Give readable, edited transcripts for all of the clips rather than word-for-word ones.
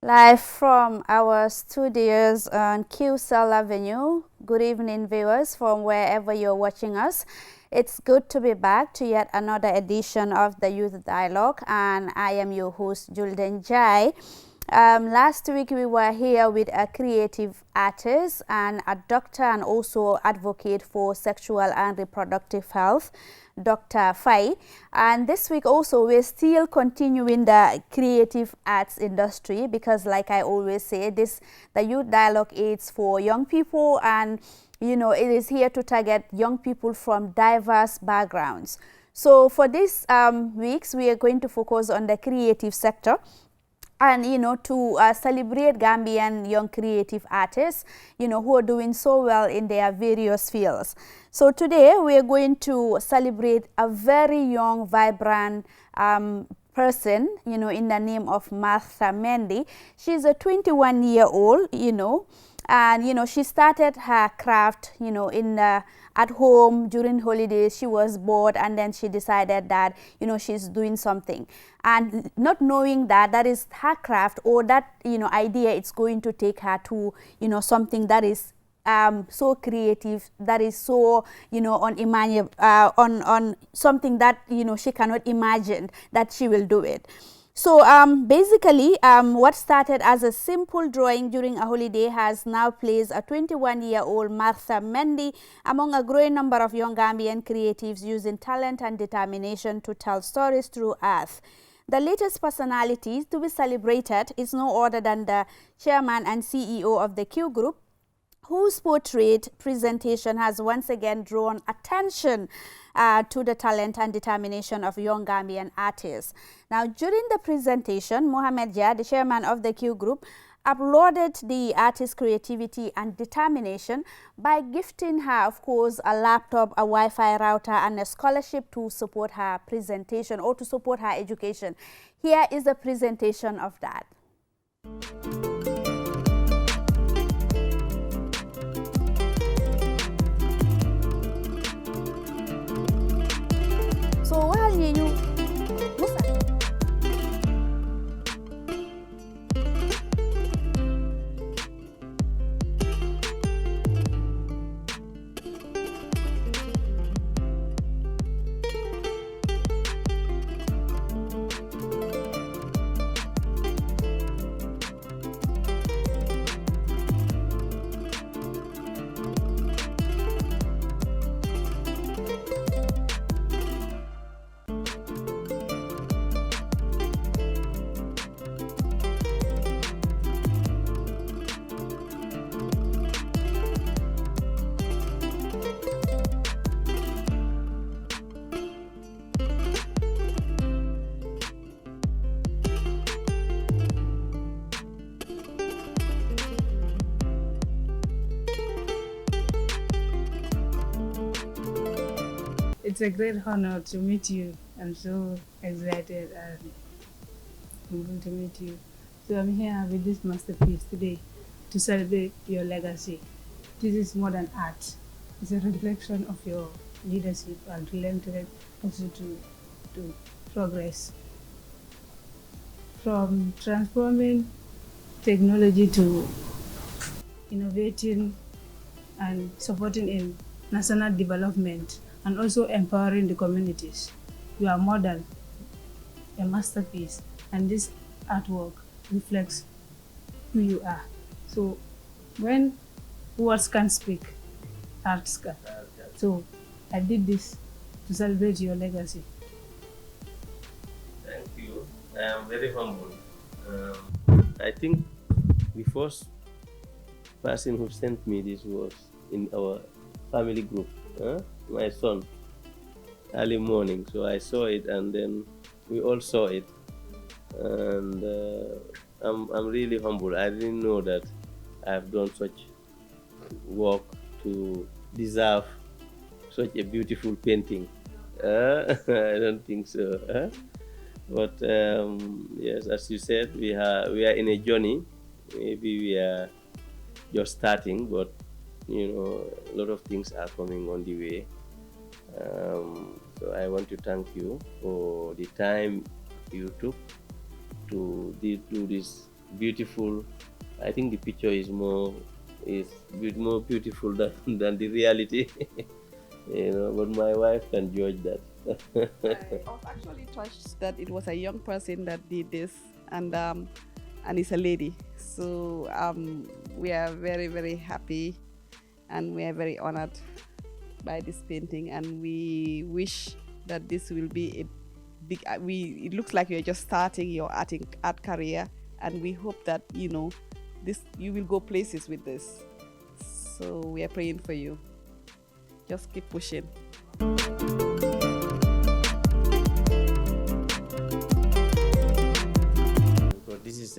Live from our studios on QCell Avenue. Good evening, viewers, from wherever you're watching us. It's good to be back to yet another edition of the Youth Dialogue, and I am your host, Julden Jai. Last week we were here with a creative artist and a doctor and also advocate for sexual and reproductive health, Dr. Fai. And this week also we're still continuing the creative arts industry because, like I always say, the Youth Dialogue is for young people, and it is here to target young people from diverse backgrounds. So for these weeks we are going to focus on the creative sector, and to celebrate Gambian young creative artists who are doing so well in their various fields. So today we are going to celebrate a very young, vibrant person in the name of Martha Mendy. She's a 21-year-old, and she started her craft at home during holidays. She was bored, and then she decided that she's doing something, and not knowing that is her craft, or that idea it's going to take her to something that is so creative, that is so unimaginable, on something that she cannot imagine that she will do it. So basically, what started as a simple drawing during a holiday has now placed a 21-year-old Martha Mendy among a growing number of young Gambian creatives using talent and determination to tell stories through art. The latest personality to be celebrated is no other than the chairman and CEO of the Q Group, whose portrait presentation has once again drawn attention to the talent and determination of young Gambian artists. Now, during the presentation, Mohamed Jah, the chairman of the Q Group, applauded the artist's creativity and determination by gifting her, of course, a laptop, a Wi-Fi router, and a scholarship to support her presentation or to support her education. Here is a presentation of that. So while you It's a great honor to meet you. I'm so excited and able to meet you. So I'm here with this masterpiece today to celebrate your legacy. This is more than art. It's a reflection of your leadership and relentless also to progress. From transforming technology to innovating and supporting in national development and also empowering the communities. You are more than a masterpiece, and this artwork reflects who you are. So when words can't speak, arts can. So I did this to celebrate your legacy. Thank you. I am very humble. I think the first person who sent me this was in our family group, my son, early morning. So I saw it, and then we all saw it, and I'm really humble. I didn't know that I've done such work to deserve such a beautiful painting. I don't think so. But yes, as you said, we are in a journey. Maybe we are just starting, but a lot of things are coming on the way. So I want to thank you for the time you took to do this beautiful. I think the picture is more beautiful than the reality. But my wife can judge that. I was actually touched that it was a young person that did this, and it's a lady. So we are very, very happy, and we are very honored by this painting, and we wish that this will be a big. It looks like you're just starting your art career, and we hope that this you will go places with this. So we are praying for you. Just keep pushing.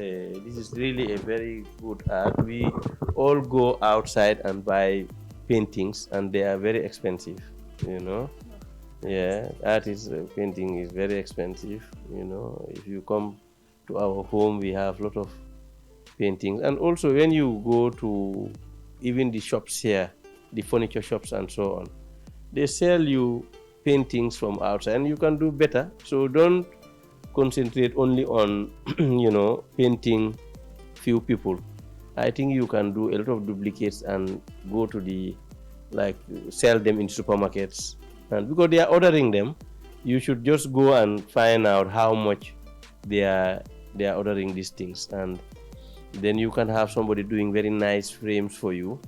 This is really a very good art. We all go outside and buy paintings, and they are very expensive. Yeah, painting is very expensive. If you come to our home, we have a lot of paintings, and also when you go to even the shops here, the furniture shops and so on, they sell you paintings from outside, and you can do better. So don't concentrate only on painting few people. I think you can do a lot of duplicates and go to sell them in supermarkets, and because they are ordering them, you should just go and find out how much they are ordering these things, and then you can have somebody doing very nice frames for you.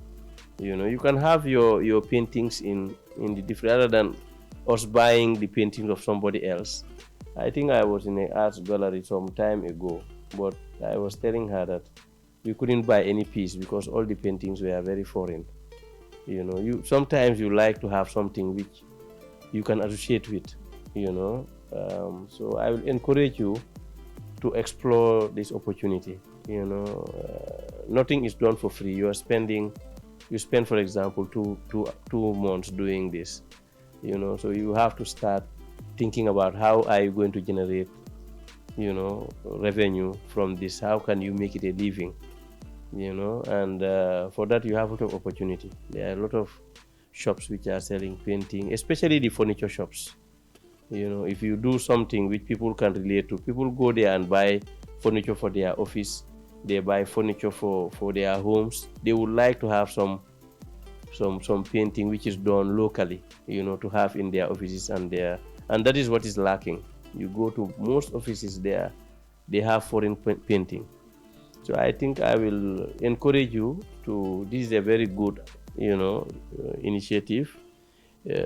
You can have your paintings in the different, rather than us buying the paintings of somebody else. I think I was in an art gallery some time ago, but I was telling her that we couldn't buy any piece because all the paintings were very foreign. Sometimes you like to have something which you can associate with. So I will encourage you to explore this opportunity. Nothing is done for free. You spend, for example, two months doing this. So you have to start thinking about how are you going to generate revenue from this. How can you make it a living? And for that you have a lot of opportunity. There are a lot of shops which are selling painting, especially the furniture shops. If you do something which people can relate to, people go there and buy furniture for their office, they buy furniture for their homes. They would like to have some painting which is done locally, to have in their offices, and that is what is lacking. You go to most offices there, they have foreign painting. So I think I will encourage you to, this is a very good initiative.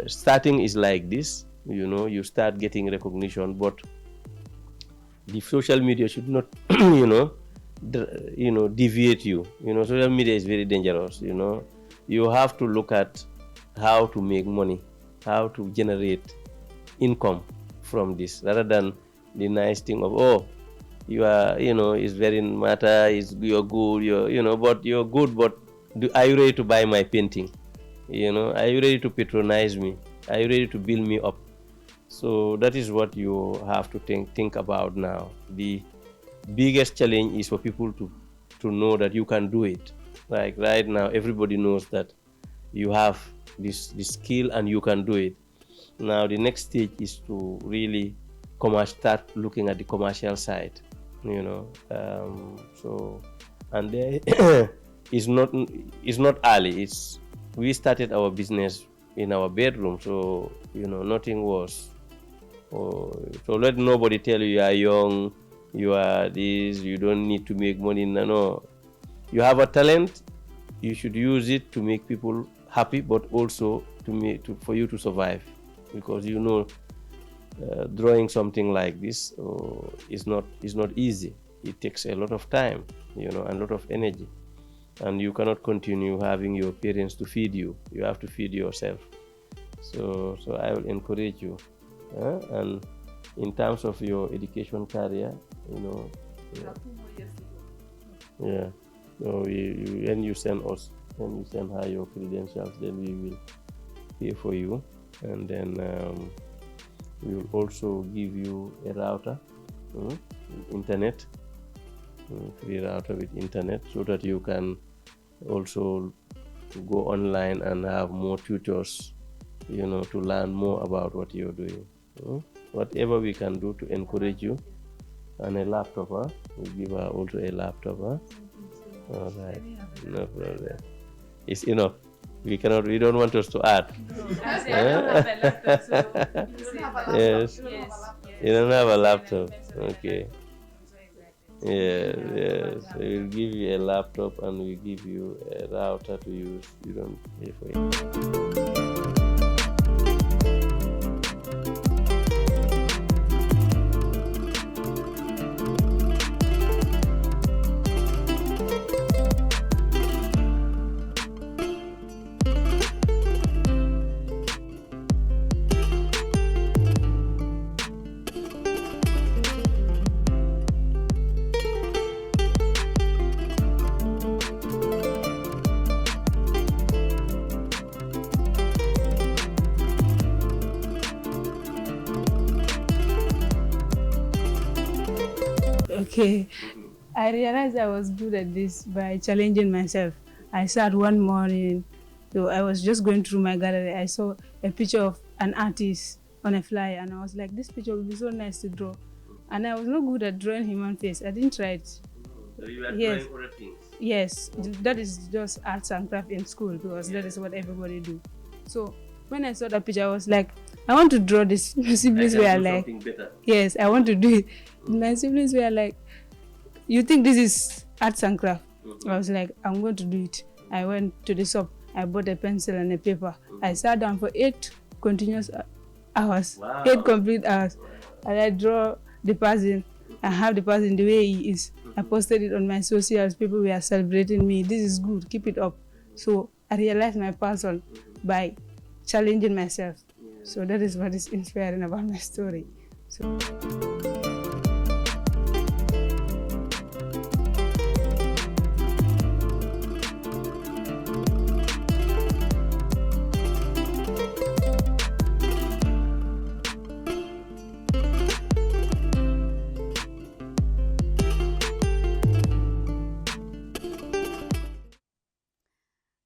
Starting is like this, you start getting recognition, but the social media should not deviate you. Social media is very dangerous. You have to look at how to make money, how to generate income from this, rather than the nice thing of you are is very matter, you're good, but you're good, but are you ready to buy my painting? Are you ready to patronize me? Are you ready to build me up? So that is what you have to think about now. The biggest challenge is for people to know that you can do it. Like right now, everybody knows that you have this skill and you can do it. Now the next stage is to really start looking at the commercial side. So, and there is not early. We started our business in our bedroom, so nothing was. So let nobody tell you are young, you are this, you don't need to make money. No. You have a talent, you should use it to make people happy, but also for you to survive, because drawing something like this is not easy. It takes a lot of time, and a lot of energy, and you cannot continue having your parents to feed you. You have to feed yourself. So I will encourage you, and in terms of your education career, yeah. So when you send her your credentials, then we will pay for you, and then we will also give you a router, internet, free router with internet, so that you can also go online and have more tutors, to learn more about what you're doing. Whatever we can do to encourage you. And a laptop, huh? We give her also a laptop, huh? All right, no problem. It's enough. We don't want us to add. Yes. You don't have a laptop. Okay. Yes. So we'll give you a laptop and we'll give you a router to use. You don't pay for it. Okay, I realized I was good at this by challenging myself. I sat one morning, so I was just going through my gallery. I saw a picture of an artist on a flyer, and I was like, this picture would be so nice to draw. And I was not good at drawing human face. I didn't try it. So you were Yes. drawing other things? Yes, that is just arts and craft in school because that is what everybody do. So when I saw that picture, I was like, I want to draw this. My siblings I can were do like, something better. yes, I want to do it. My siblings were like, you think this is arts and craft? I was like, I'm going to do it. I went to the shop. I bought a pencil and a paper. I sat down for 8 continuous hours, Wow. 8 complete hours. And I draw the person. I have the person the way he is. I posted it on my socials. People were celebrating me. This is good. Keep it up. So I realized my person by challenging myself. So that is what is inspiring about my story. So.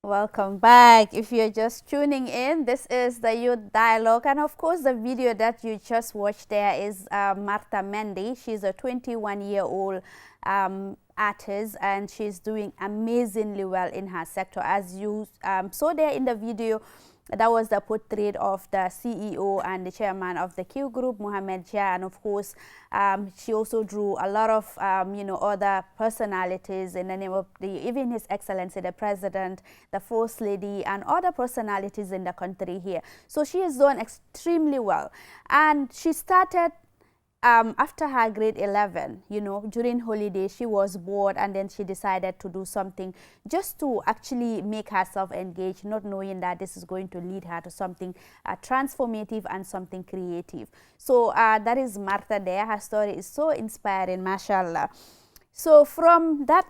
Welcome back. If you're just tuning in, this is the Youth Dialogue, and of course the video that you just watched there is Martha Mendy. She's a 21-year-old artist, and she's doing amazingly well in her sector. As you saw there in the video, that was the portrait of the CEO and the chairman of the Q Group, Mohamed Jah, and of course, she also drew a lot of, other personalities in the name of even His Excellency, the President, the First Lady, and other personalities in the country here. So she has done extremely well, and she started after her grade 11, during holiday, she was bored, and then she decided to do something just to actually make herself engaged, not knowing that this is going to lead her to something transformative and something creative. So that is Martha there. Her story is so inspiring, mashallah. So from that,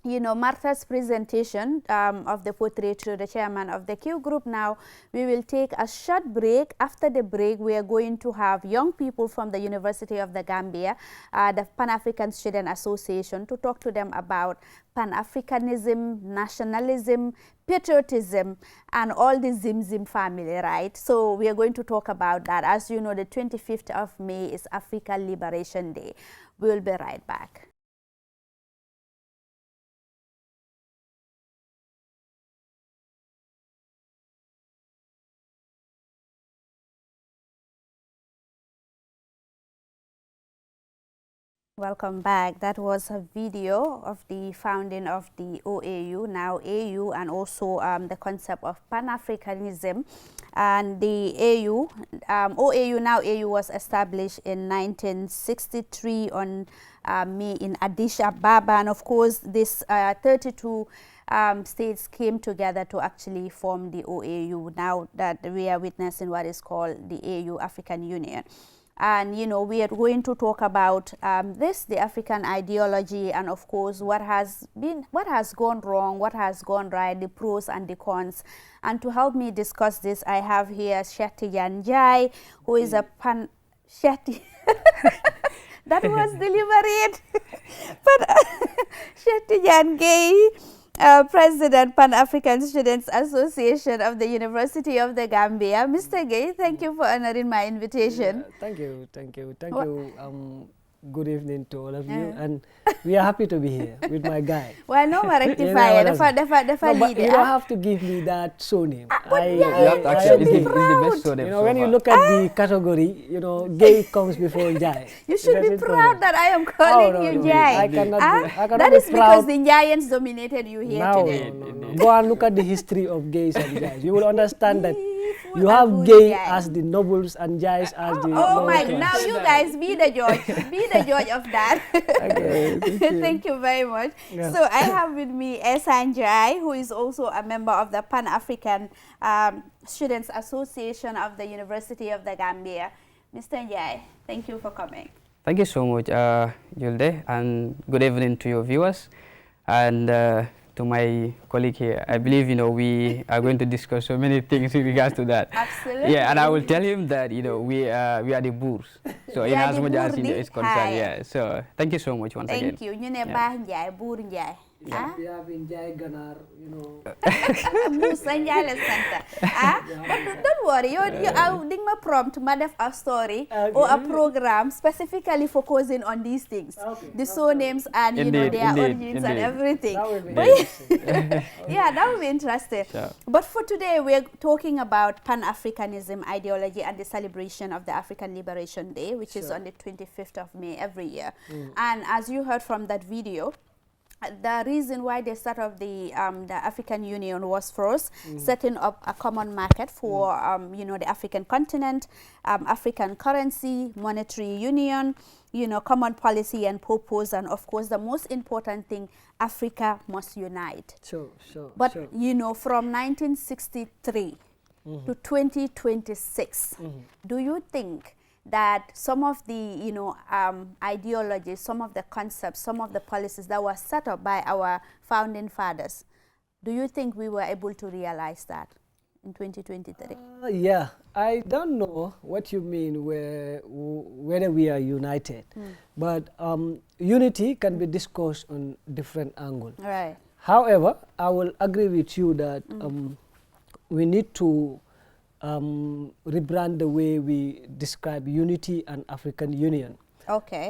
Martha's presentation of the portrait to the chairman of the Q Group. Now we will take a short break. After the break, we are going to have young people from the University of the Gambia, the Pan-African Student Association, to talk to them about Pan-Africanism, nationalism, patriotism, and all the Zim family, right? So we are going to talk about that. As you know, the 25th of May is Africa Liberation Day. We will be right back. Welcome back. That was a video of the founding of the OAU, now AU, and also the concept of Pan-Africanism. And the OAU, now AU, was established in 1963 on May in Addis Ababa. And of course, this 32 states came together to actually form the OAU, now that we are witnessing what is called the AU, African Union. And we are going to talk about the African ideology, and of course what has gone wrong, what has gone right, the pros and the cons. And to help me discuss this, I have here Shetty Yanjai, who is a Shetty. That was deliberate. But Shetty Yanjai, President, Pan-African Students Association of the University of the Gambia. Mr. Gay, thank you for honoring my invitation. Thank you. good evening to all of you, and we are happy to be here with my guy. Well, no, rectify. You don't have to give me that surname. It's the best surname. You know, when you look at the category, you know, gay comes before Njai. You should be proud that I am calling you Njai. I cannot that is because the Njaians dominated you here today. No. Go and look at the history of gays and Njais. You will understand that you have gay as the nobles and Njais as the Oh my, now you guys be the judge. Be the judge of that. Okay, thank you very much. Yeah. So I have with me Ehsan Njai, who is also a member of the Pan-African Students Association of the University of the Gambia. Mr. Njai, thank you for coming. Thank you so much, Julde, and good evening to your viewers and to my colleague here. I believe, you know, we are going to discuss so many things in regards to that. Absolutely. Yeah, and I will tell him that, you know, we are the boors. So in as much as, you know, it's concerned, yeah. So thank you so much once again. Thank you. You ne Bah Njai, Bour Njai. We have in Njai Ganar, you know. Musa Njai la Santa. But don't worry, you ding ma prompt ma def a story or a program specifically focusing on these things. The surnames and you know their origins and everything. That will be yeah, that will be interesting. Sure. But for today, we're talking about Pan-Africanism ideology and the celebration of the African Liberation Day, which is on the 25th of May every year. And as you heard from that video, the reason why they set up the African Union was first setting up a common market for you know, the African continent, African currency, monetary union, you know, common policy and purpose, and of course the most important thing, Africa must unite. Sure. But you know, from 1963 to 2026, do you think that some of the, you know, ideologies, some of the concepts, some of the policies that were set up by our founding fathers, do you think we were able to realize that in 2023? Yeah, I don't know what you mean whether we are united, but unity can be discussed on different angles. Right. However, I will agree with you that we need to rebrand the way we describe unity and African Union. Okay.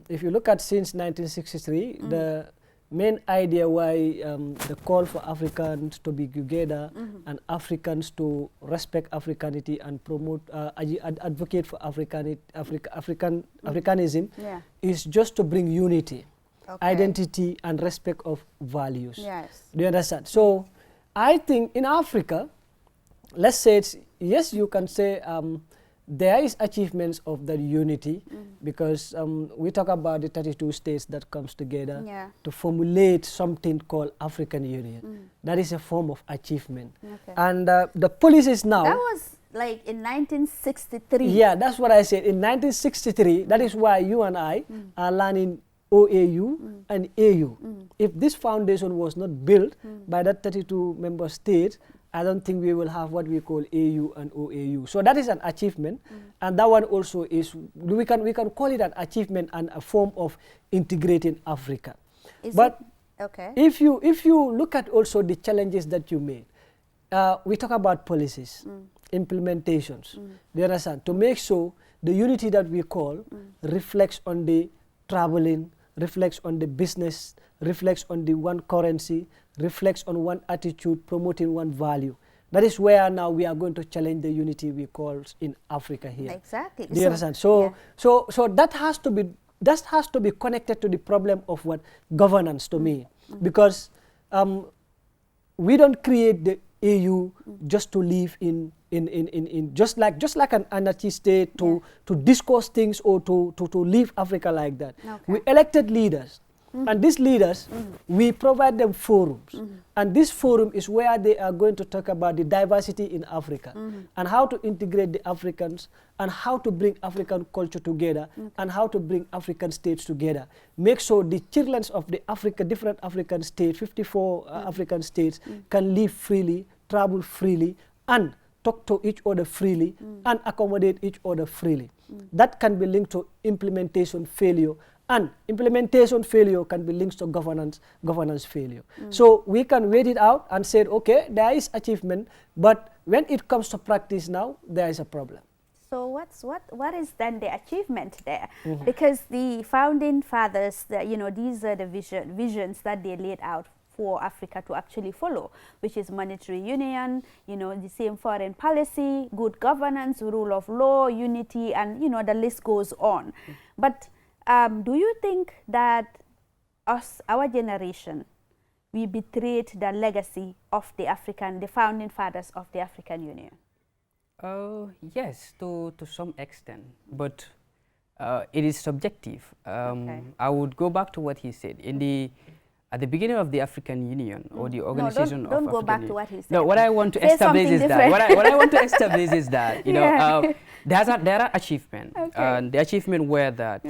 If you look at since 1963, the main idea why the call for Africans to be together and Africans to respect Africanity and promote, advocate for Africanism is just to bring unity, identity and respect of values. Yes. Do you understand? So I think in Africa, let's say yes, you can say there is achievements of the unity because we talk about the 32 states that comes together to formulate something called African Union. That is a form of achievement. And the policies now... That was like in 1963. Yeah, that's what I said. In 1963, that is why you and I are learning OAU and AU. If this foundation was not built by that 32 member states, I don't think we will have what we call AU and OAU. So that is an achievement, and that one also is, we can call it an achievement and a form of integrating Africa. If you look at also the challenges that you made, we talk about policies, implementations. Do you understand? To make sure the unity that we call reflects on the traveling, reflects on the business, reflects on the one currency, reflects on one attitude, promoting one value. That is where now we are going to challenge the unity we call in Africa here. Exactly. Do you understand? So that has to be connected to the problem of what governance to me, because we don't create the AU just to live in just like an anarchy state to discuss things or to leave Africa like that. We elected leaders. And these leaders, we provide them forums. And this forum is where they are going to talk about the diversity in Africa and how to integrate the Africans and how to bring African culture together and how to bring African states together. Make sure the children of the different African states, 54 African states, can live freely, travel freely, and talk to each other freely and accommodate each other freely. That can be linked to implementation failure. And implementation failure can be linked to governance failure. So we can wait it out and say, okay, there is achievement, but when it comes to practice now, there is a problem. So what is then the achievement there? Because the founding fathers, these are the visions that they laid out for Africa to actually follow, which is monetary union, the same foreign policy, good governance, rule of law, unity, and the list goes on. But do you think that our generation, we betrayed the legacy of the founding fathers of the African Union? Yes, to some extent, but it is subjective. Okay. I would go back to what he said at the beginning of the African Union or the organization don't of go African back Union. to what he said. No, what I want to Say establish is something that different. what I want to establish is that Yeah. there are achievements. Okay. The achievement were that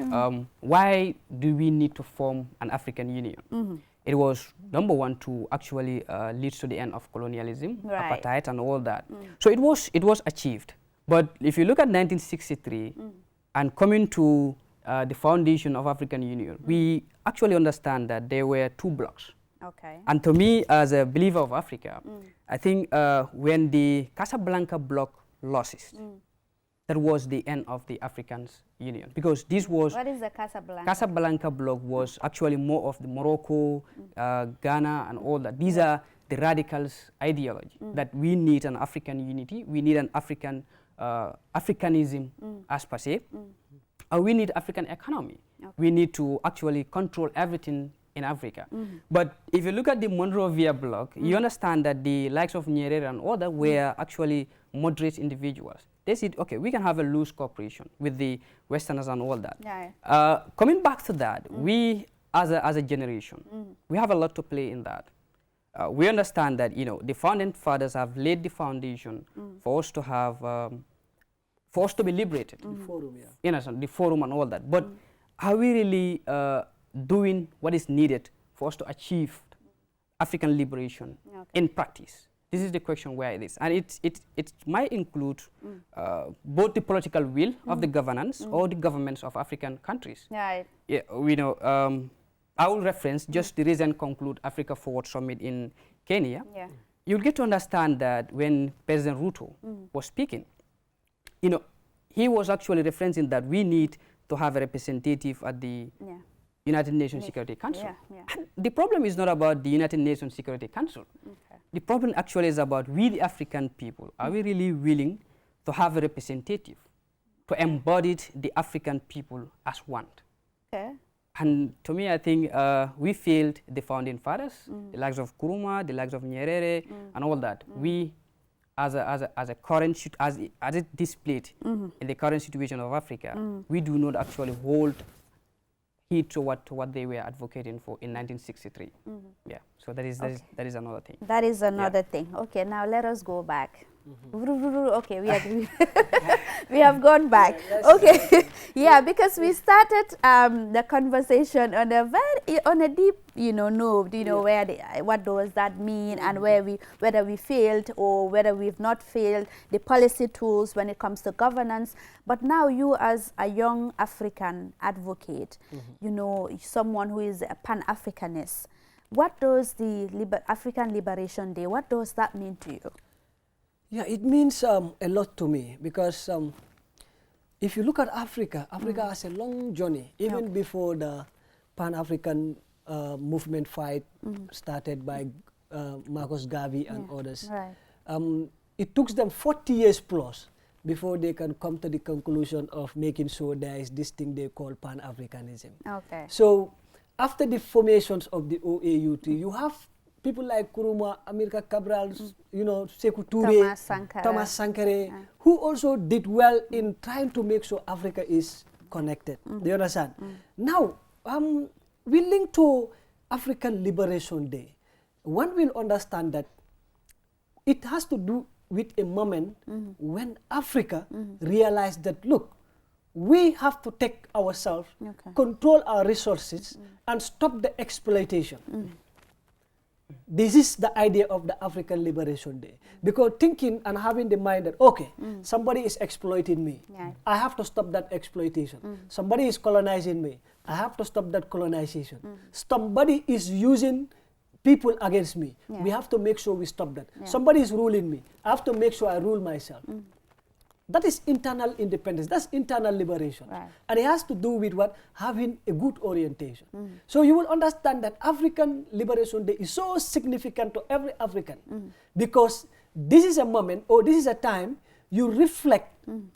why do we need to form an African Union? It was number one to actually lead to the end of colonialism, Right. apartheid, and all that. So it was achieved. But if you look at 1963 and coming to the foundation of African Union, we actually understand that there were two blocks. Okay. And to me, as a believer of Africa, I think when the Casablanca bloc losses, that was the end of the African Union, because this was What is the Casablanca? Casablanca bloc was actually more of the Morocco, Ghana, and all that. These are the radicals ideology that we need an African unity, we need an African Africanism as per se, and we need African economy. Okay. We need to actually control everything in Africa. But if you look at the Monrovia bloc, you understand that the likes of Nyerere and other were actually moderate individuals. They said, okay, we can have a loose cooperation with the Westerners and all that. Yeah. Coming back to that, we as a generation, we have a lot to play in that. We understand that the founding fathers have laid the foundation for us to have, for us to be liberated. The forum, yeah. The forum and all that. But are we really doing what is needed for us to achieve African liberation in practice? This is the question where it is. And it might include both the political will of the governance or the governments of African countries. Right. Yeah, we know, I will reference just the recent conclude Africa Forward Summit in Kenya. Yeah. You'll get to understand that when President Ruto was speaking, he was actually referencing that we need to have a representative at the United Nations Security Council. Yeah, yeah. And the problem is not about the United Nations Security Council. Okay. The problem actually is about we, the African people. Are we really willing to have a representative to embody the African people as one? Okay. And to me, I think we failed the founding fathers, the likes of Nkrumah, the likes of Nyerere, and all that. We, as a current, as it displayed in the current situation of Africa, we do not actually hold heed to what they were advocating for in 1963. Yeah. So that is another thing. That is another thing. Okay, now let us go back. Okay, we have gone back. Okay, yeah, because we started the conversation on a deep, note. What does that mean, and whether we failed or whether we've not failed, the policy tools when it comes to governance. But now you, as a young African advocate, someone who is a Pan-Africanist, what does the African Liberation Day, what does that mean to you? Yeah, it means a lot to me, because if you look at Africa, Africa has a long journey, even before the Pan-African movement fight started by Marcus Garvey and others. Right. It took them 40 years plus before they can come to the conclusion of making sure there is this thing they call Pan-Africanism. Okay. So after the formations of the OAUT, you have people like Nkrumah, Amilcar Cabral, Sekou Touré, Thomas Sankara, who also did well in trying to make sure Africa is connected. Do you understand? Now, we link to African Liberation Day. One will understand that it has to do with a moment when Africa realized that, look, we have to take ourselves, control our resources, and stop the exploitation. This is the idea of the African Liberation Day. Because thinking and having the mind that, okay, somebody is exploiting me. Yeah. I have to stop that exploitation. Somebody is colonizing me. I have to stop that colonization. Somebody is using people against me. We have to make sure we stop that. Somebody is ruling me. I have to make sure I rule myself. That is internal independence. That's internal liberation. Right. And it has to do with what? Having a good orientation. So you will understand that African Liberation Day is so significant to every African because this is a moment or this is a time you reflect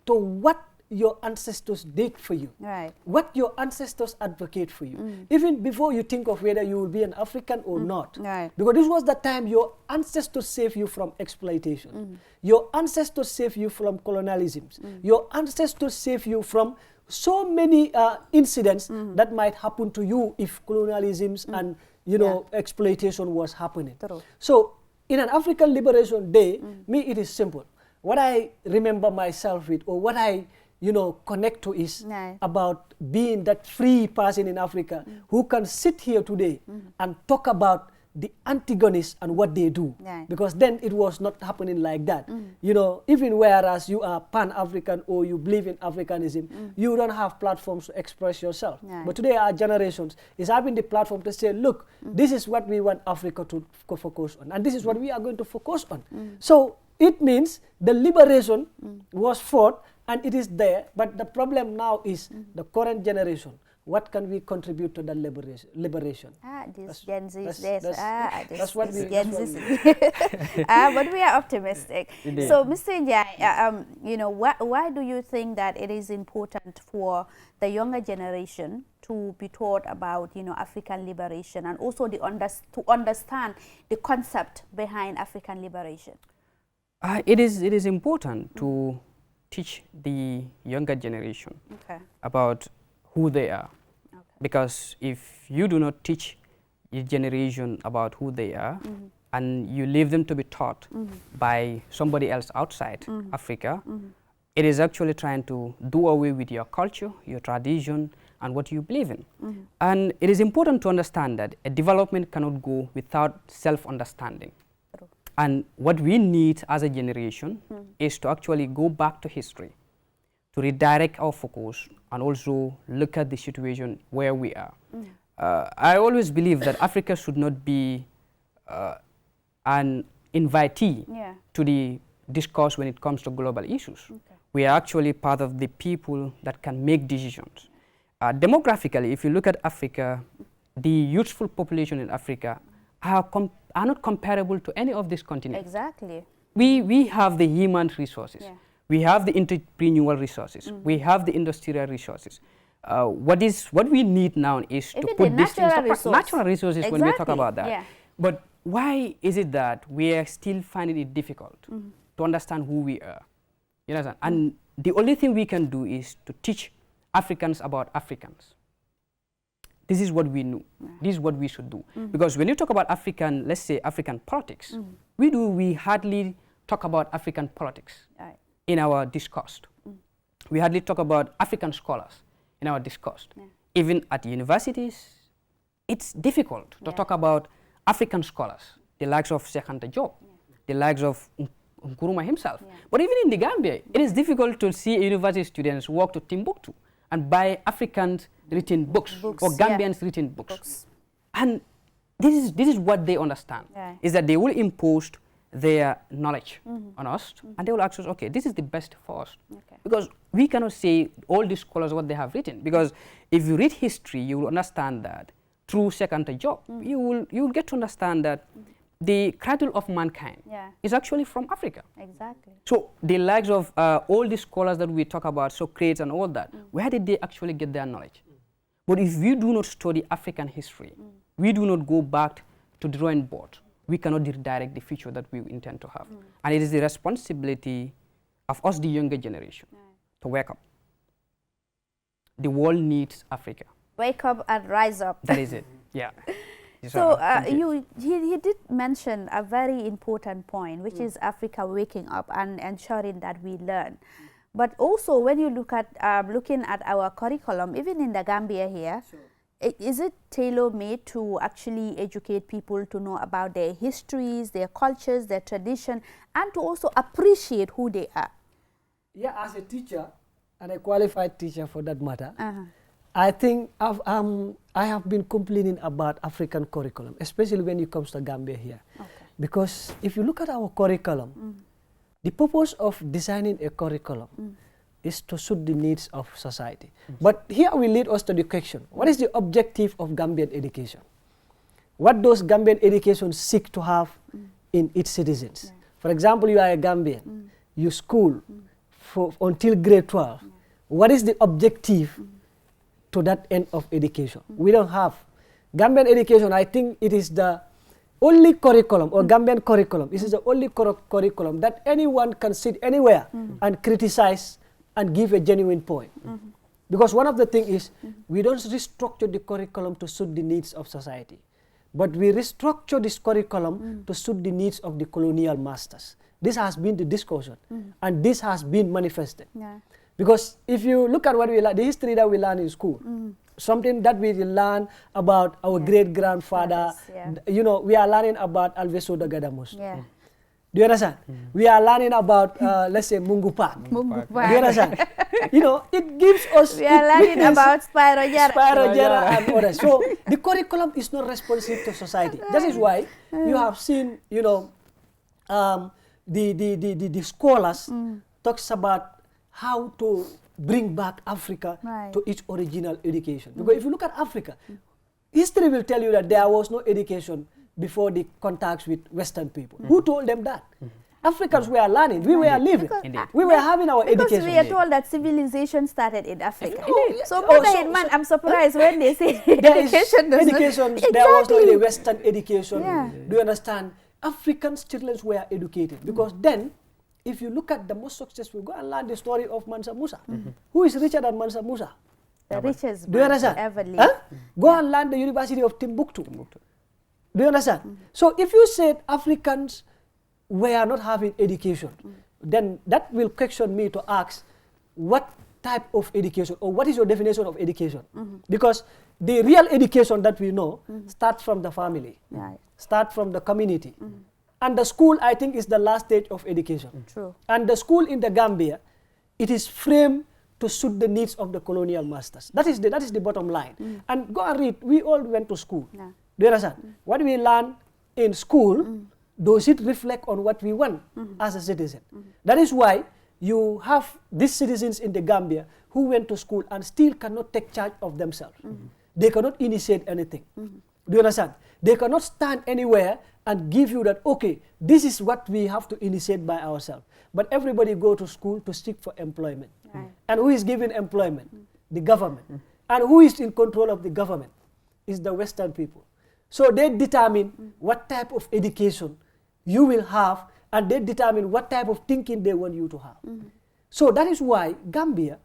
to what your ancestors did for you, Right. what your ancestors advocate for you, even before you think of whether you will be an African or not. Right. Because this was the time your ancestors saved you from exploitation. Your ancestors saved you from colonialism. Your ancestors saved you from so many incidents that might happen to you if colonialism and exploitation was happening. True. So in an African Liberation Day, me it is simple. What I remember myself with, or what I connect to is Right. about being that free person in Africa who can sit here today and talk about the antagonists and what they do. Right. Because then it was not happening like that. Even whereas you are Pan-African or you believe in Africanism, you don't have platforms to express yourself. Right. But today our generations is having the platform to say, look, this is what we want Africa to focus on. And this is what we are going to focus on. So it means the liberation was fought and it is there, but the problem now is the current generation. What can we contribute to that liberation? This Gen Z, that's what we Gen do. Z. But we are optimistic. Indeed. So, Mr. Njai, why do you think that it is important for the younger generation to be taught about, African liberation and also to understand the concept behind African liberation? It is important to teach the younger generation about who they are. Because if you do not teach your generation about who they are and you leave them to be taught by somebody else outside Africa, it is actually trying to do away with your culture, your tradition, and what you believe in. And it is important to understand that a development cannot go without self-understanding. And what we need as a generation is to actually go back to history, to redirect our focus and also look at the situation where we are. I always believe that Africa should not be an invitee to the discourse when it comes to global issues. We are actually part of the people that can make decisions. Demographically, if you look at Africa, the youthful population in Africa are not comparable to any of these continents. Exactly. We have the human resources. We have the entrepreneurial resources. We have the industrial resources. What we need now is Even to put these things natural resources exactly. when we talk about that. Yeah. But why is it that we are still finding it difficult to understand who we are? You understand? And the only thing we can do is to teach Africans about Africans. This is what we know. This is what we should do. Because when you talk about African, let's say African politics, we hardly talk about African politics in our discourse. We hardly talk about African scholars in our discourse. Even at universities, it's difficult to talk about African scholars, the likes of Cheikh Anta Diop, the likes of Nkrumah himself. But even in the Gambia, it is difficult to see university students walk to Timbuktu and buy African written books or Gambians written books. And this is what they understand, is that they will impose their knowledge on us and they will ask us, okay, this is the best for us. Because we cannot say all these scholars what they have written, because if you read history, you will understand that through Cheikh Anta Diop, you will get to understand that the cradle of mankind is actually from Africa. Exactly. So the likes of all these scholars that we talk about, Socrates and all that, where did they actually get their knowledge? But if we do not study African history, we do not go back to the drawing board, we cannot redirect the future that we intend to have. And it is the responsibility of us, the younger generation, to wake up. The world needs Africa. Wake up and rise up. That is it. Yeah. So he did mention a very important point, which is Africa waking up and ensuring that we learn. But also, when you look at looking at our curriculum, even in the Gambia here, is it tailor-made to actually educate people to know about their histories, their cultures, their tradition, and to also appreciate who they are? Yeah, as a teacher, and a qualified teacher for that matter, I think I have been complaining about African curriculum, especially when it comes to Gambia here. Because if you look at our curriculum, The purpose of designing a curriculum is to suit the needs of society. But here will lead us to the question, what is the objective of Gambian education? What does Gambian education seek to have in its citizens? For example, you are a Gambian, you school until grade 12. What is the objective to that end of education? We don't have. Gambian education, I think it is the only curriculum, or Gambian curriculum, this is the only curriculum that anyone can sit anywhere and criticize and give a genuine point. Because one of the things is, we don't restructure the curriculum to suit the needs of society, but we restructure this curriculum to suit the needs of the colonial masters. This has been the discussion, and this has been manifested. Because if you look at what we learn, the history that we learn in school, something that we learn about our great-grandfather, you know, we are learning about Alveso da Gadamus. Do you understand? We are learning about, let's say, Mungu Park. Do you understand? You know, it gives us... We are learning about Spyro Gyara and others. So, the curriculum is not responsive to society. That is why you have seen, you know, the scholars talks about how to bring back Africa to its original education. Because if you look at Africa, history will tell you that there was no education before the contacts with Western people. Who told them that? Africans were learning, we were living, we were having our education. Because we are told that civilization started in Africa. So, man, I'm surprised when they say education does education, not... there was no Western education. Do you understand? Africans' children were educated, because then, if you look at the most successful, go and learn the story of Mansa Musa. Who is richer than Mansa Musa? The richest man ever lived. Go and learn the University of Timbuktu. Do you understand? So if you said Africans were not having education, then that will question me to ask, what type of education, or what is your definition of education? Because the real education that we know starts from the family, starts from the community. And the school, I think, is the last stage of education. True. And the school in the Gambia, it is framed to suit the needs of the colonial masters. That is the bottom line. And go and read. We all went to school. Do you understand? What we learn in school, does it reflect on what we want as a citizen? That is why you have these citizens in the Gambia who went to school and still cannot take charge of themselves. They cannot initiate anything. Do you understand? They cannot stand anywhere and give you that, okay, this is what we have to initiate by ourselves. But everybody go to school to seek for employment. And who is giving employment? The government. And who is in control of the government? Is the Western people. So they determine what type of education you will have, and they determine what type of thinking they want you to have. So that is why Gambia,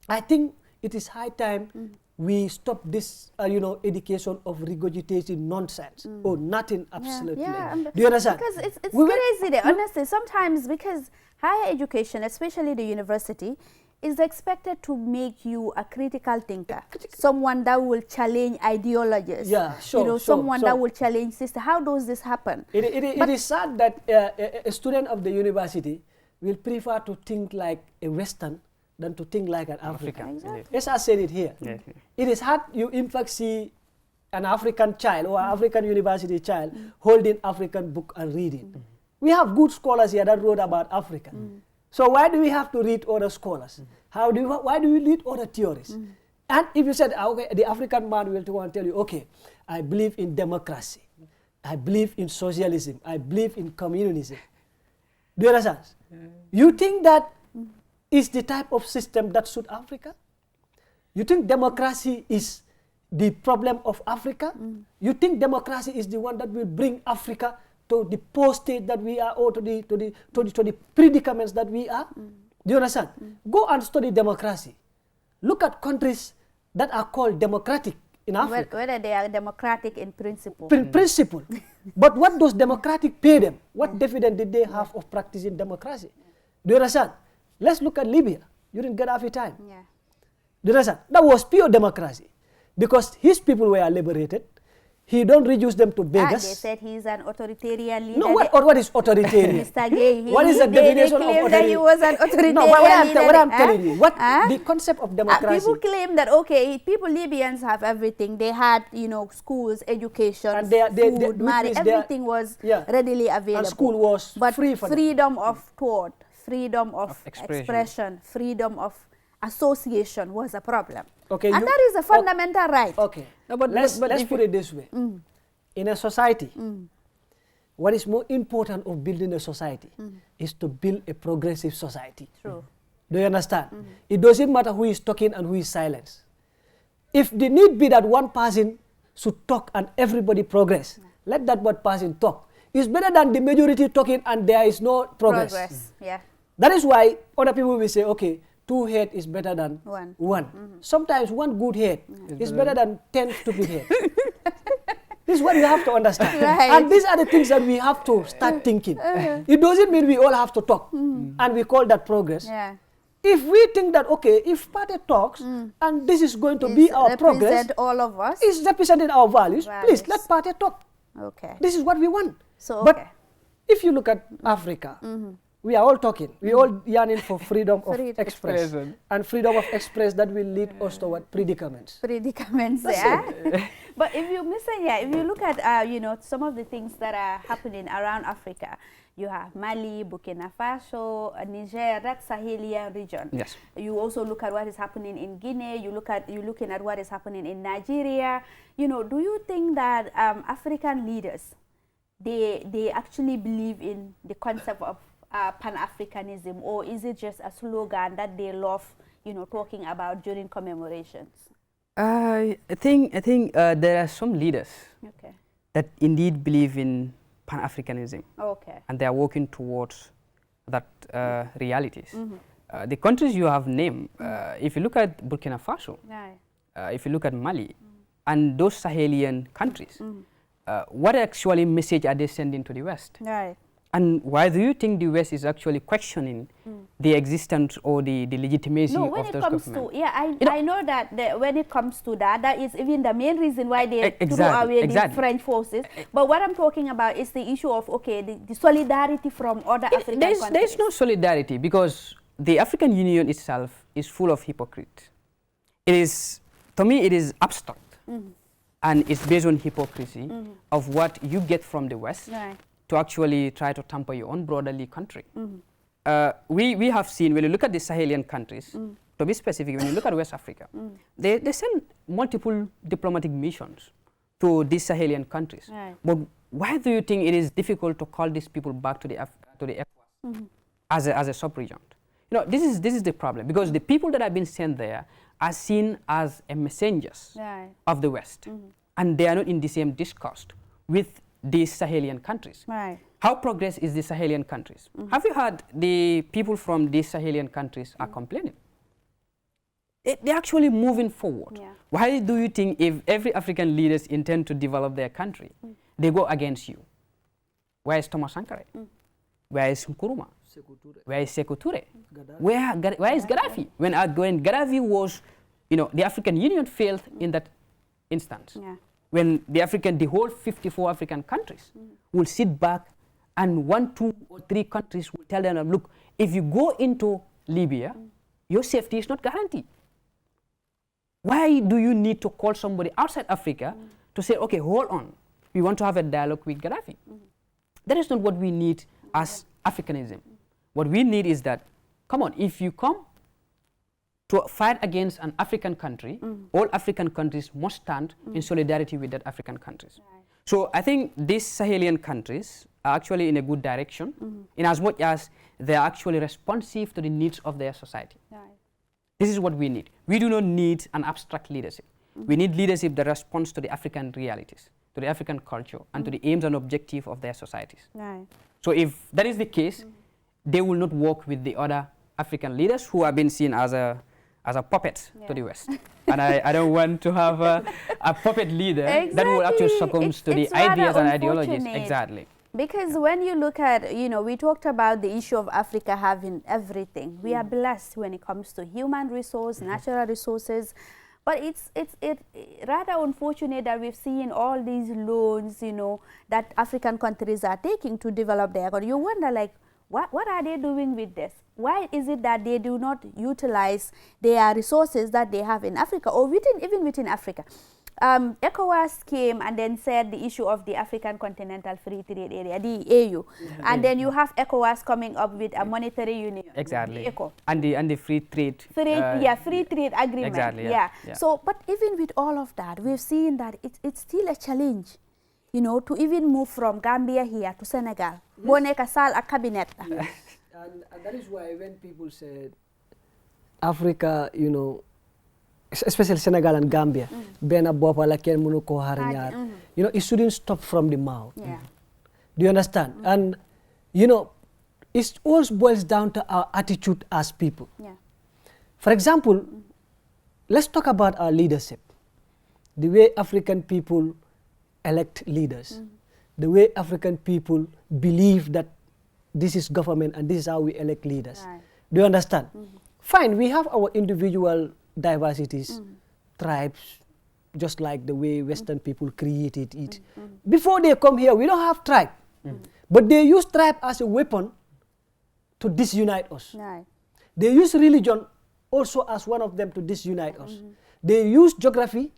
I think it is high time we stop this, education of regurgitating nonsense or nothing absolutely. Do you understand? Because it's crazy, honestly. Sometimes, because higher education, especially the university, is expected to make you a critical thinker, someone that will challenge ideologies. Someone that will challenge system. How does this happen? It is sad that a student of the university will prefer to think like a Western than to think like an African. Exactly. Yes, I said it here. It is hard you in fact see an African child or an African university child holding African book and reading. We have good scholars here that wrote about Africa. So why do we have to read other scholars? Why do we read other theories? And if you said, okay, the African man will go and tell you, okay, I believe in democracy, I believe in socialism, I believe in communism. Do you understand? You think that is the type of system that suits Africa? You think democracy is the problem of Africa? You think democracy is the one that will bring Africa to the poor state that we are, or to the predicaments that we are? Do you understand? Go and study democracy. Look at countries that are called democratic in Africa. Whether they are democratic in principle. Principle. But what does democratic pay them? What dividend did they have of practicing democracy? Do you understand? Let's look at Libya during Gaddafi time. Do you understand? That was pure democracy, because his people were liberated, he don't reduce them to They beggars. said he's an authoritarian leader. No, what is authoritarian? Mr. Gay, What is the definition of claim that he authoritarian? was an authoritarian No, but leader. what I'm telling you, the concept of democracy. People claim that, okay, people, Libyans have everything. They had, you know, schools, education, And food, marriage, everything was readily available. And school was but free for them. freedom of thought, freedom of expression. expression, freedom of association was a problem. Okay, and that is a fundamental right. Okay, No, let's put it this way. In a society, what is more important of building a society is to build a progressive society. True. Do you understand? It doesn't matter who is talking and who is silent. If the need be that one person should talk and everybody progress, let that one person talk. It's better than the majority talking and there is no progress. Yeah. That is why other people will say, okay, 2 heads is better than one. Sometimes 1 good head is better than 10 stupid heads. This is what you have to understand. Right. And these are the things that we have to start thinking. It doesn't mean we all have to talk and we call that progress. Yeah. If we think that, okay, if party talks and this is going to be our progress, represent all of us. is representing our values, please let party talk. Okay. This is what we want. So, But if you look at Africa, we are all talking. We all yearning for freedom of expression. And freedom of express that will lead us toward predicaments. Predicaments, But if you if you look at you know, some of the things that are happening around Africa, you have Mali, Burkina Faso, Niger, that Sahelian region. Yes. You also look at what is happening in Guinea. You're looking at what is happening in Nigeria. You know, do you think that African leaders, they actually believe in the concept of Pan-Africanism, or is it just a slogan that they love, you know, talking about during commemorations? I think there are some leaders that indeed believe in Pan-Africanism. And they are working towards that realities. The countries you have named, if you look at Burkina Faso, if you look at Mali, and those Sahelian countries, what actually message are they sending to the West? And why do you think the West is actually questioning the existence or the legitimacy of those governments? I know that when it comes to that, that is even the main reason why they threw away the French forces. But what I'm talking about is the issue of, okay, the solidarity from other African countries. There's no solidarity, because the African Union itself is full of hypocrites. It is, to me, it is abstract. And it's based on hypocrisy of what you get from the West to actually try to tamper your own brotherly country. We have seen, when you look at the Sahelian countries, to be specific, when you look at West Africa, they send multiple diplomatic missions to these Sahelian countries. But why do you think it is difficult to call these people back to the ECOWAS as a sub-region? You know, this is the problem, because the people that have been sent there are seen as messengers of the West, and they are not in the same discourse with these Sahelian countries. How progress is the Sahelian countries? Have you heard the people from these Sahelian countries are complaining? They're actually moving forward. Why do you think if every African leaders intend to develop their country, they go against you? Where is Thomas Sankara? Where is Nkrumah? Where is Sékou Touré? Where is Gaddafi? When Gaddafi was, you know, the African Union failed in that instance. When the whole 54 African countries will sit back, and 1, 2, or 3 countries will tell them, look, if you go into Libya, your safety is not guaranteed. Why do you need to call somebody outside Africa to say, okay, hold on, we want to have a dialogue with Gaddafi? That is not what we need as Africanism. What we need is that, come on, if you come to fight against an African country, all African countries must stand in solidarity with that African countries. So I think these Sahelian countries are actually in a good direction, in as much as they are actually responsive to the needs of their society. This is what we need. We do not need an abstract leadership. We need leadership that responds to the African realities, to the African culture, and to the aims and objectives of their societies. So if that is the case, they will not work with the other African leaders who have been seen as a puppet to the West. And I don't want to have a puppet leader that will actually succumb to the ideas and ideologies. Exactly. Because when you look at, you know, we talked about the issue of Africa having everything. We are blessed when it comes to human resource, natural resources. But it's rather unfortunate that we've seen all these loans, you know, that African countries are taking to develop their economy. You wonder, like, what are they doing with this? Why is it that they do not utilize their resources that they have in Africa, or even within Africa? ECOWAS came and then said the issue of the African Continental Free Trade Area, the AU, and then you have ECOWAS coming up with a monetary union, exactly, the ECO. and the free trade, free trade agreement, exactly, yeah. So, but even with all of that, we've seen that it's still a challenge, you know, to even move from Gambia here to Senegal. Boneka sal a cabinet. Yes. And that is why when people said Africa, you know, especially Senegal and Gambia, bena bopa la ken munu ko har ñaar, you know, it shouldn't stop from the mouth. Yeah. Do you understand? And you know, it all boils down to our attitude as people. Yeah. For example, let's talk about our leadership. The way African people elect leaders, the way African people believe that this is government and this is how we elect leaders. Right. Do you understand? Fine, we have our individual diversities, tribes, just like the way Western people created it. Before they come here, we don't have tribe. But they use tribe as a weapon to disunite us. Right. They use religion also as one of them to disunite us. They use geography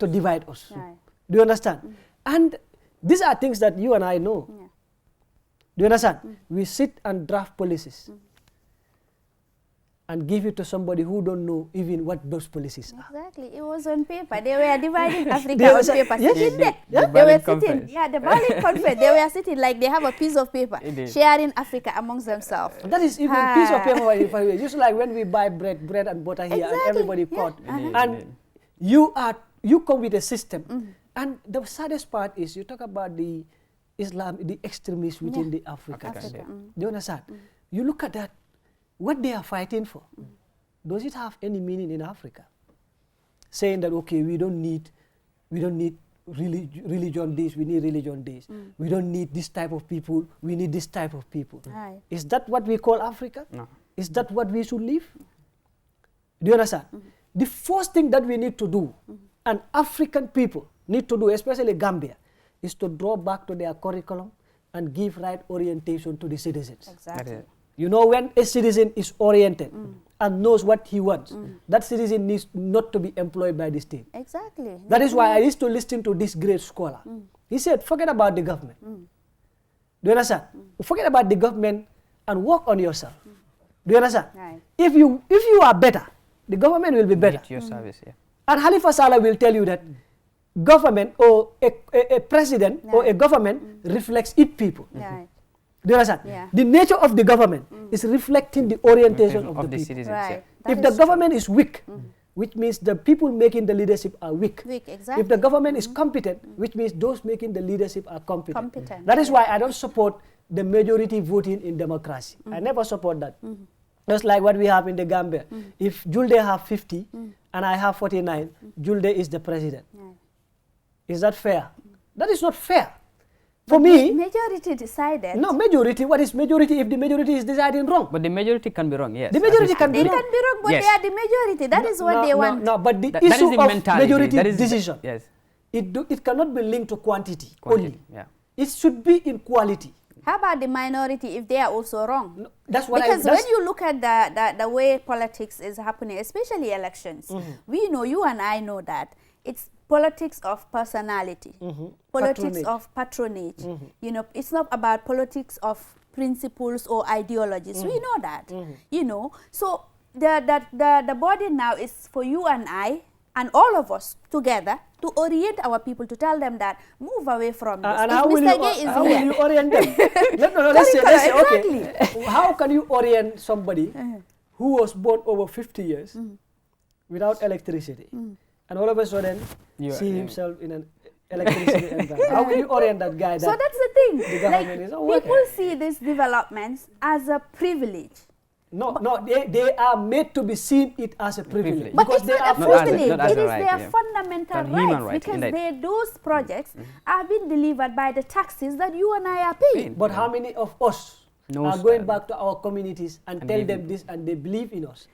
to divide us. Right. Do you understand? And these are things that you and I know. Yeah. Do you understand? We sit and draft policies and give it to somebody who don't know even what those policies are. Exactly. It was on paper. They were dividing Africa They on was, paper. yes. Sitting there. The They were Berlin sitting. Conference. Yeah, the Berlin Conference. They were sitting like they have a piece of paper, Indeed. sharing Africa amongst themselves. That is even piece of paper. Just like when we buy bread and butter here, and Exactly, everybody yeah. caught. Indeed, And indeed. you come with a system. And the saddest part is you talk about the Islam, the extremists within the Africa. Africa. Do you understand? You look at that, what they are fighting for. Does it have any meaning in Africa? Saying that, okay, we don't need religion this, we need religion this. We don't need this type of people, we need this type of people. Right. Is that what we call Africa? No. Is that what we should live? Do you understand? The first thing that we need to do, and African people need to do, especially Gambia, is to draw back to their curriculum and give right orientation to the citizens. That Exactly. is it. You know, when a citizen is oriented and knows what he wants, that citizen needs not to be employed by the state. Exactly. That is why I used to listen to this great scholar. He said, forget about the government. Do you understand? Forget about the government and work on yourself. Do you understand? Right. If you are better, the government will be better. At your service, yeah. And Halifa Saleh will tell you that government or a president or a government reflects its people. Right. Do you understand? Yeah. The nature of the government is reflecting the orientation of the people. citizens, Right. yeah. If the government is weak, which means the people making the leadership are weak. Weak, exactly. If the government is competent, which means those making the leadership are competent. Competent, That is why I don't support the majority voting in democracy. I never support that. Just like what we have in the Gambia. If Julde have 50 and I have 49, Julde is the president. Right. Is that fair? That is not fair. For me, Majority decided. no, majority, what is majority if the majority is deciding wrong? But the majority can be wrong, yes. The majority can They be can wrong. be wrong, but Yes. they are the majority. That is what they want. No, but the That is issue the of mentality. majority That is the- decision, yes. it cannot be linked to quantity, Quantity, only. yeah. It should be in quality. How about the minority if they are also wrong? No, that's what Because that's, when you look at the way politics is happening, especially elections, we know, you and I know that it's politics of personality, politics Patronage. of patronage. You know, it's not about politics of principles or ideologies. We know that. You know, so the body now is for you and I and all of us together to orient our people, to tell them that move away from this. and If how, will Mr. you, Gay is how will here, you orient them? Let's say, Exactly. okay, how can you orient somebody who was born over 50 years without electricity, and all of a sudden see himself in an electricity environment? How will you orient that guy? So that's the thing. the government is Like, not working. people see these developments as a privilege. No, they are made to be seen it as a privilege. But because it's they not a are Not as a- privilege. not as It a is right, their yeah. fundamental And human rights, rights, because indeed. those projects are being delivered by the taxes that you and I are paying. But how many of us Knows are going that. back to our communities and tell give them it- this and they believe in us?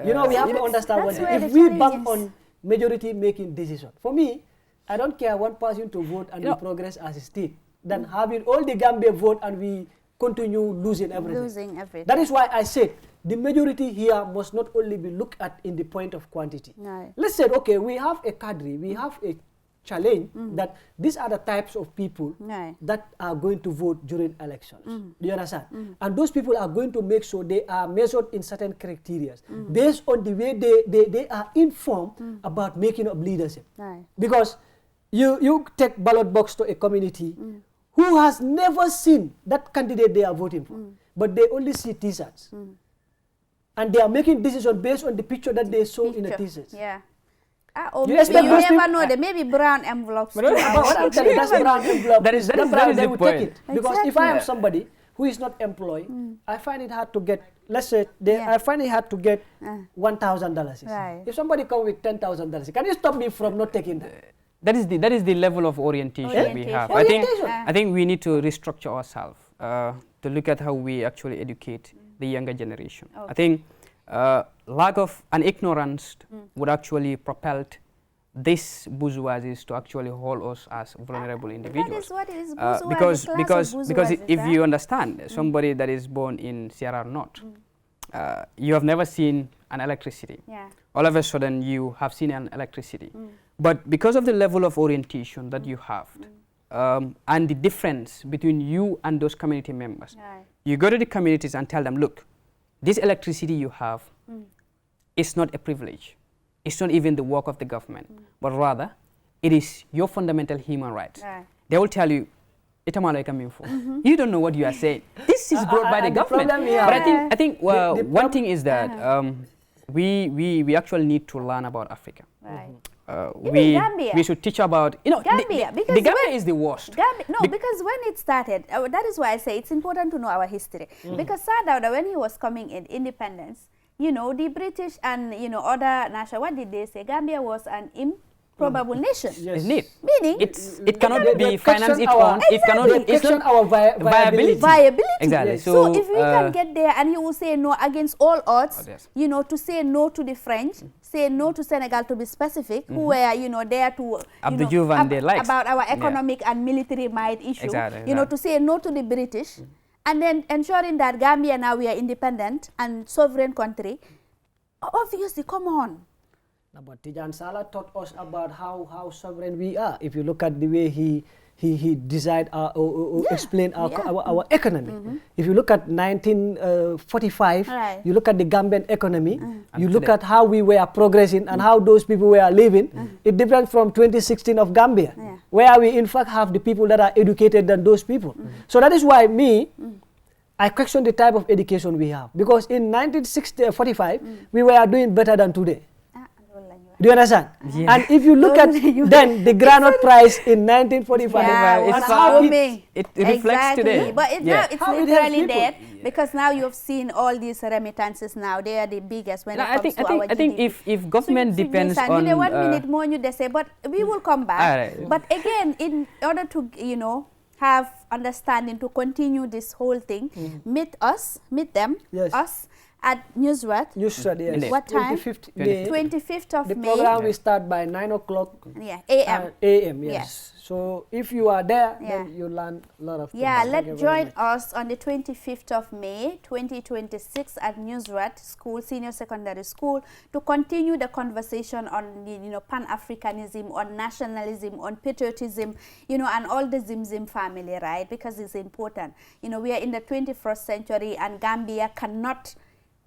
You know, we have to that's- understand what that's where if the we challenge bank is. on majority making decision. For me, I don't care one person to vote and we progress as a state than having all the Gambia vote and we continue losing everything. That is why I said the majority here must not only be looked at in the point of quantity. No. Let's say, okay, we have a cadre, we have a challenge that these are the types of people that are going to vote during elections. Do you understand? And those people are going to make sure they are measured in certain criteria based on the way they are informed about making up leadership. Because you take ballot box to a community who has never seen that candidate they are voting for, but they only see T-shirts. And they are making decisions based on the picture that they saw in the T-shirts. Yeah. Or maybe you never know, there may be brown envelopes. But what I'm telling you, that's brown envelope. That is they the will point. take it. Because if I am somebody who is not employed, I find it hard to get, let's say, I find it hard to get $1,000. Right. If somebody comes with $10,000, can you stop me from not taking that? That is the level of orientation we have. I think we need to restructure ourselves to look at how we actually educate the younger generation. I think lack of and ignorance would actually propel these bourgeoisies to actually hold us as vulnerable individuals. That is what it is, because if you understand somebody that is born in Sierra North, you have never seen an electricity. All of a sudden you have seen an electricity. But because of the level of orientation that you have and the difference between you and those community members, you go to the communities and tell them, look, this electricity you have is not a privilege. It's not even the work of the government, but rather it is your fundamental human right. They will tell you, you don't know what you are saying. This is brought by the government. But I think one thing is that we actually need to learn about Africa. We should teach about, Gambia, the Gambia is the worst. Because when it started, that is why I say it's important to know our history. Because Sadauda, when he was coming in independence, the British and, other nations, what did they say? Gambia was an improbable nation. Meaning? It cannot They be financed its own. It cannot question our viability. Exactly. So if we can get there and he will say no against all odds, to say no to the French, say no to Senegal to be specific, who were, there to, about our economic and military might issue, to say no to the British, and then ensuring that Gambia now we are independent and sovereign country, obviously, come on. No, but Tijan Salah taught us about how sovereign we are. If you look at the way he designed explained our economy. If you look at 1945, you look at the Gambian economy, you look at how we were progressing and how those people were living. It different from 2016 of Gambia, where we in fact have the people that are educated than those people. So that is why I question the type of education we have. Because in 1945, we were doing better than today. Do you understand? Yeah. And if you look at then the granite price in 1945, it reflects today. But now it's literally dead because now you've seen all these remittances now. They are the biggest when it comes to our GDP. I think if government depends on... 1 minute more, they say, but we will come back. But again, in order to, have understanding to continue this whole thing, meet them, us, at Newsrat. Newsrat, yes. What time? 25th of May. The program will start by 9 o'clock. A.m. A.m. Yes. So if you are there, then you learn a lot of things. Let's join us on the 25th of May, 2026 at Newsrat School, Senior Secondary School, to continue the conversation on the, Pan-Africanism, on nationalism, on patriotism, and all the Zim family, right? Because it's important. We are in the 21st century and Gambia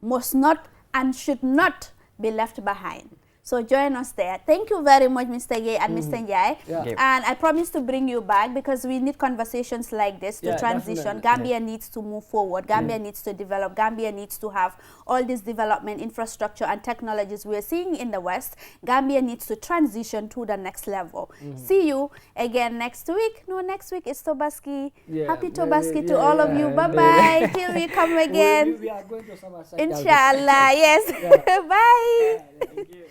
must not and should not be left behind. So join us there. Thank you very much, Mr. Gay and Mr. Njai. And I promise to bring you back because we need conversations like this to transition. Definitely. Gambia needs to move forward. Gambia needs to develop. Gambia needs to have all this development, infrastructure and technologies we're seeing in the West. Gambia needs to transition to the next level. See you again next week. No, next weck is Tobaski. Happy Tobaski to all of you. Bye-bye. Till we come again. We are going to Somerset. Inshallah. Yes. Bye. Thank you.